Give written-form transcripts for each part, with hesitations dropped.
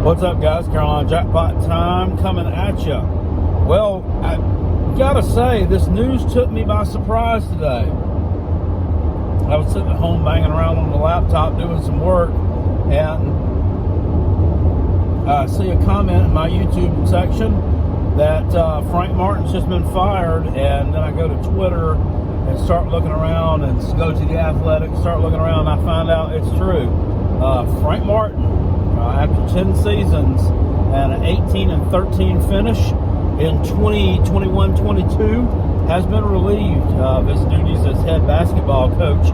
What's up, guys? Carolina Jackpot time coming at you. Well, I gotta say, this news took me by surprise today. I was sitting at home banging around on the laptop doing some work, and I see a comment in my YouTube section that Frank Martin's just been fired, and then I go to Twitter and start looking around and go to The Athletic, start looking around, and I find out it's true. Frank Martin, after 10 seasons and an 18-13 finish in 2021-22, has been relieved of his duties as head basketball coach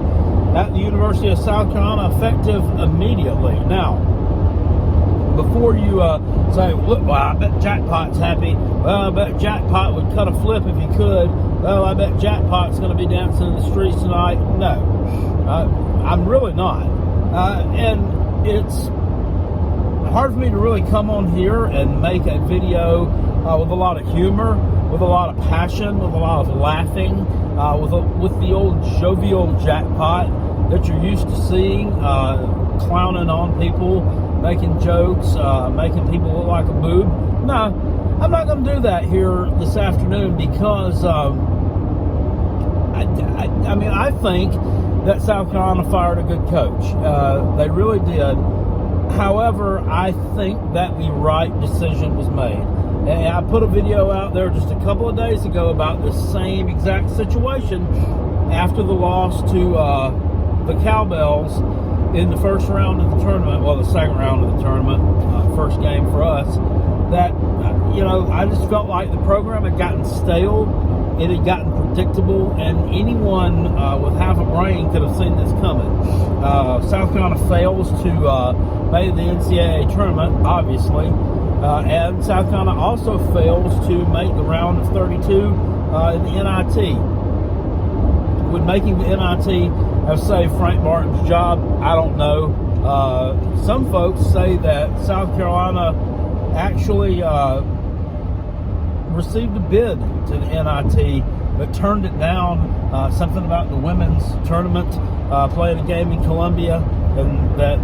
at the University of South Carolina, effective immediately. Now, before you say, look, well, I bet Jackpot's happy. Well, I bet Jackpot would cut a flip if he could. Well, I bet Jackpot's going to be dancing in the streets tonight. No, I'm really not. And it's hard for me to really come on here and make a video with a lot of humor, with a lot of passion, with a lot of laughing, with the old jovial Jackpot that you're used to seeing, clowning on people, making jokes, making people look like a boob. No, I'm not going to do that here this afternoon because I think that South Carolina fired a good coach. They really did. However, I think that the right decision was made. And I put a video out there just a couple of days ago about the same exact situation after the loss to the Cowbells in the first round of the tournament, well, the second round of the tournament, first game for us, that, I just felt like the program had gotten stale, it had gotten predictable, and anyone with half a brain could have seen this coming. South Carolina fails to make the NCAA Tournament, obviously, and South Carolina also fails to make the round of 32 in the NIT. Would making the NIT have saved Frank Martin's job? I don't know. Some folks say that South Carolina actually received a bid to the NIT, but turned it down. Something about the women's tournament, playing a game in Columbia, and that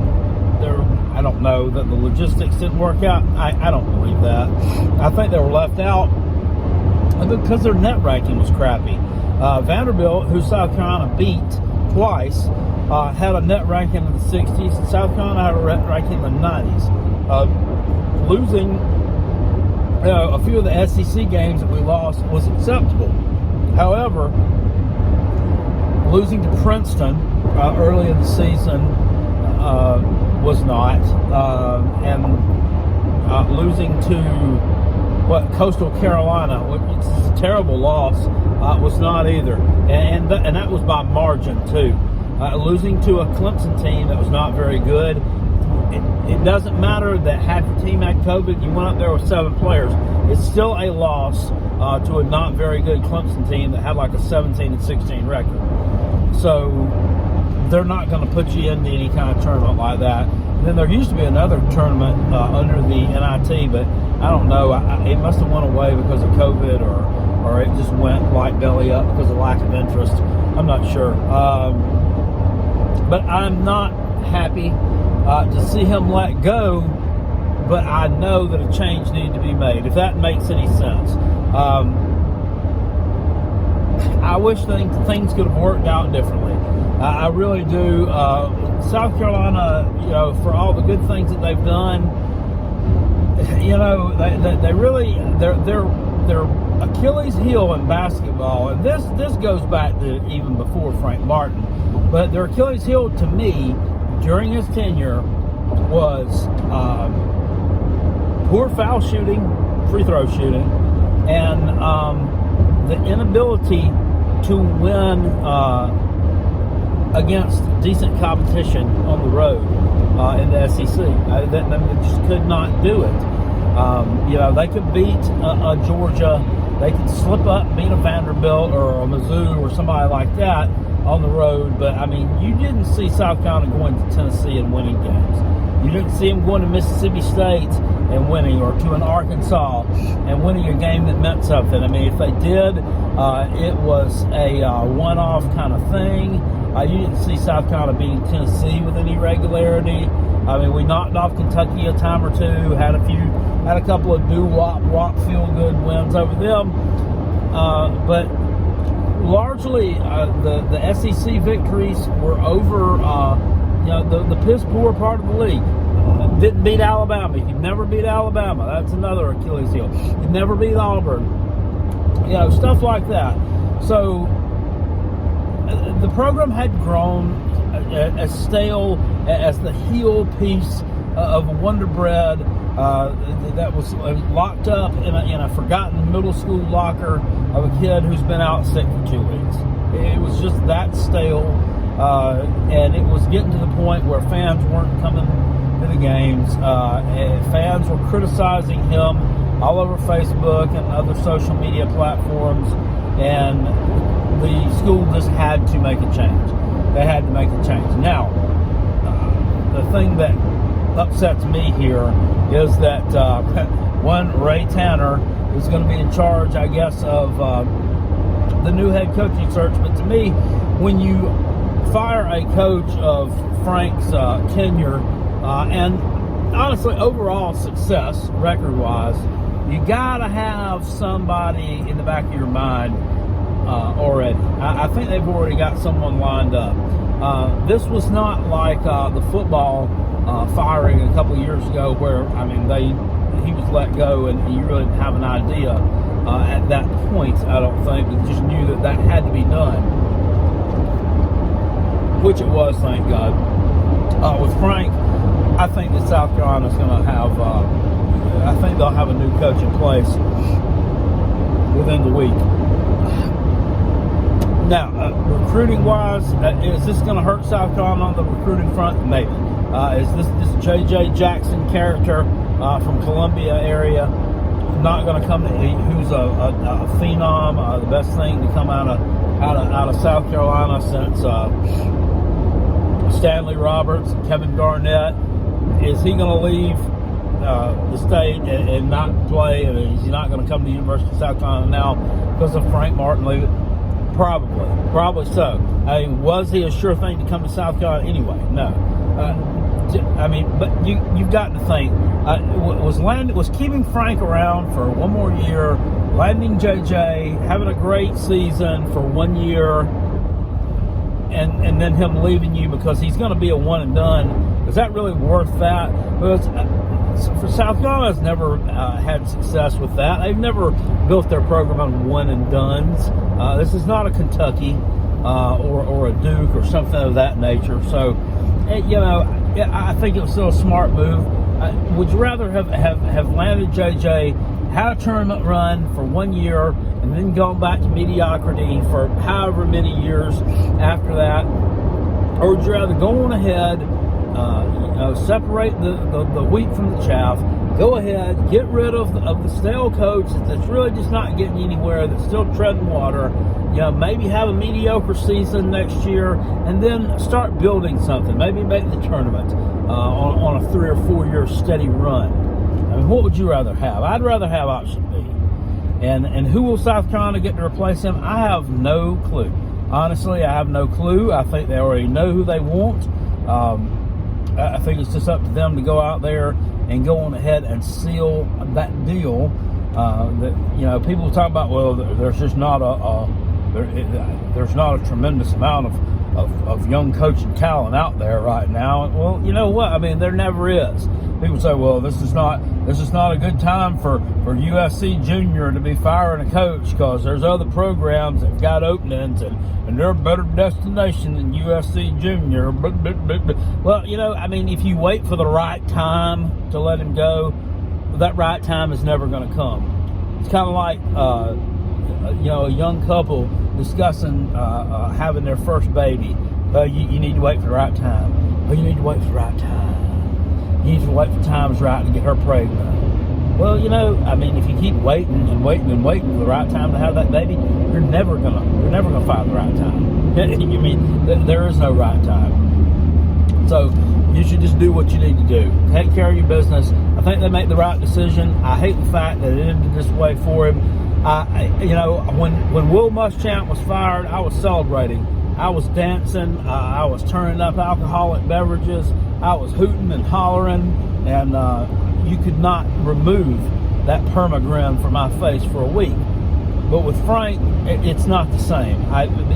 I don't know, that the logistics didn't work out. I don't believe that. I think they were left out because their net ranking was crappy. Vanderbilt, who South Carolina beat twice, had a net ranking in the 60s. South Carolina had a net ranking in the 90s. Losing a few of the SEC games that we lost was acceptable. However, losing to Princeton early in the season was not, and losing to Coastal Carolina, which is a terrible loss, was not either, and that was by margin too. Losing to a Clemson team that was not very good. It doesn't matter that half your team had COVID. You went up there with 7 players. It's still a loss to a not very good Clemson team that had like a 17-16 record. So they're not going to put you into any kind of tournament like that. And then there used to be another tournament under the NIT, but I don't know. It must have went away because of COVID, or it just went like belly up because of lack of interest. I'm not sure. But I'm not happy to see him let go, but I know that a change needed to be made, if that makes any sense. I wish things could have worked out differently. I really do. South Carolina, for all the good things that they've done, they really, their Achilles heel in basketball, and this goes back to even before Frank Martin, but their Achilles heel to me during his tenure was poor foul shooting, free throw shooting, and the inability to win against decent competition on the road in the SEC. They just could not do it. They could beat a Georgia, they could slip up, beat a Vanderbilt or a Mizzou or somebody like that on the road, but you didn't see South Carolina going to Tennessee and winning games. You didn't see them going to Mississippi State and winning, or to an Arkansas and winning a game that meant something. If they did, it was a one-off kind of thing. You didn't see South Carolina beating Tennessee with any regularity. I mean, we knocked off Kentucky a time or two, had a couple of doo-wop, feel-good wins over them, but largely the SEC victories were over, the piss-poor part of the league. Didn't beat Alabama. You never beat Alabama. That's another Achilles heel. You never beat Auburn. Stuff like that. So the program had grown as stale as the heel piece of a Wonder Bread that was locked up in a forgotten middle school locker of a kid who's been out sick for 2 weeks. It was just that stale, and it was getting to the point where fans weren't coming to the games. And fans were criticizing him all over Facebook and other social media platforms, and the school just had to make a change. They had to make a change. Now, the thing that upsets me here is that one, Ray Tanner is going to be in charge, I guess, of the new head coaching search. But to me, when you fire a coach of Frank's tenure and honestly overall success record-wise, you got to have somebody in the back of your mind already. I think they've already got someone lined up. This was not like the football firing a couple of years ago where, he was let go and you really didn't have an idea at that point, I don't think. You just knew that had to be done, which it was, thank God. With Frank, I think that South Carolina's going to have, I think they'll have a new coach in place within the week. Now, recruiting-wise, is this going to hurt South Carolina on the recruiting front? Maybe. Is this J.J. Jackson character from Columbia area not going to come to, who's a phenom, the best thing to come out of South Carolina since Stanley Roberts and Kevin Garnett? Is he going to leave the state and not play? And is he not going to come to the University of South Carolina now because of Frank Martin leaving? Probably so. Was he a sure thing to come to South Carolina anyway? No. But you've got to think, was keeping Frank around for one more year, landing JJ, having a great season for 1 year, and then him leaving you because he's going to be a one and done, is that really worth that? Because for South Carolina's never had success with that. They've never built their program on one and dones. This is not a Kentucky or a Duke or something of that nature. So, I think it was still a smart move. Would you rather have landed JJ, had a tournament run for 1 year, and then gone back to mediocrity for however many years after that? Or would you rather go on ahead, separate the wheat from the chaff, go ahead, get rid of the stale coach that's really just not getting anywhere, that's still treading water, maybe have a mediocre season next year, and then start building something, maybe make the tournament on a 3 or 4 year steady run? What would you rather have? I'd rather have option B. And who will South Carolina get to replace him? I have no clue. Honestly, I have no clue. I think they already know who they want. I think it's just up to them to go out there and go on ahead and seal that deal. People talk about, well, there's just not there's not a tremendous amount of young coaching talent out there right now. Well, you know what? There never is. People say, well, this is not a good time for USC Junior to be firing a coach because there's other programs that have got openings and they're a better destination than USC Junior. Well, if you wait for the right time to let him go, that right time is never going to come. It's kind of like a young couple discussing having their first baby. You need to wait for the right time. You need to wait for the right time. You need to wait for time's right to get her pregnant. Well, if you keep waiting and waiting and waiting for the right time to have that baby, you're never gonna find the right time. There is no right time. So you should just do what you need to do. Take care of your business. I think they make the right decision. I hate the fact that it ended this way for him. When Will Muschamp was fired, I was celebrating I was dancing. I was turning up alcoholic beverages. I was hooting and hollering, and you could not remove that perma-grin from my face for a week. But with Frank, it's not the same.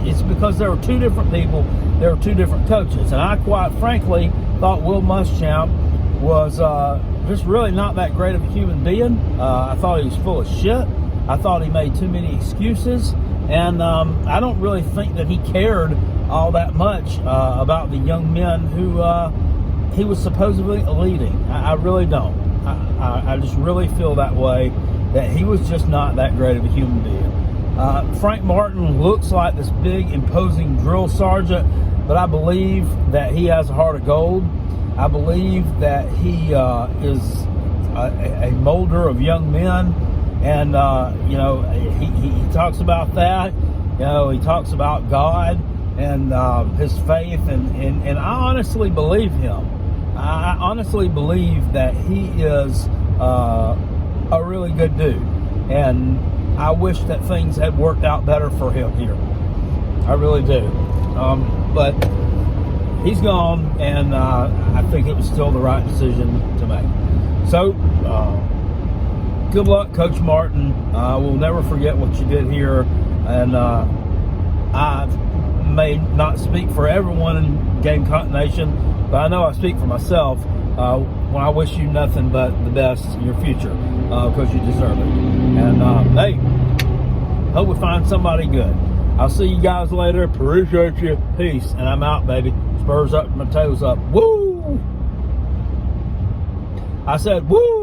It's because there were two different people, there were two different coaches, and I quite frankly thought Will Muschamp was just really not that great of a human being. I thought he was full of shit. I thought he made too many excuses, and I don't really think that he cared all that much about the young men who he was supposedly leading. I really don't. I just really feel that way, that he was just not that great of a human being. Frank Martin looks like this big, imposing drill sergeant, but I believe that he has a heart of gold. I believe that he is a molder of young men, and he talks about that. He talks about God and his faith, and I honestly believe him. I honestly believe that he is a really good dude, and I wish that things had worked out better for him here. I really do. But he's gone, and I think it was still the right decision to make. So, good luck, Coach Martin. We'll never forget what you did here, and I may not speak for everyone in Gamecock Nation, but I know I speak for myself when I wish you nothing but the best in your future, because you deserve it. And hey, hope we find somebody good. I'll see you guys later. Appreciate you. Peace. And I'm out, baby. Spurs up, my toes up. Woo! I said, woo!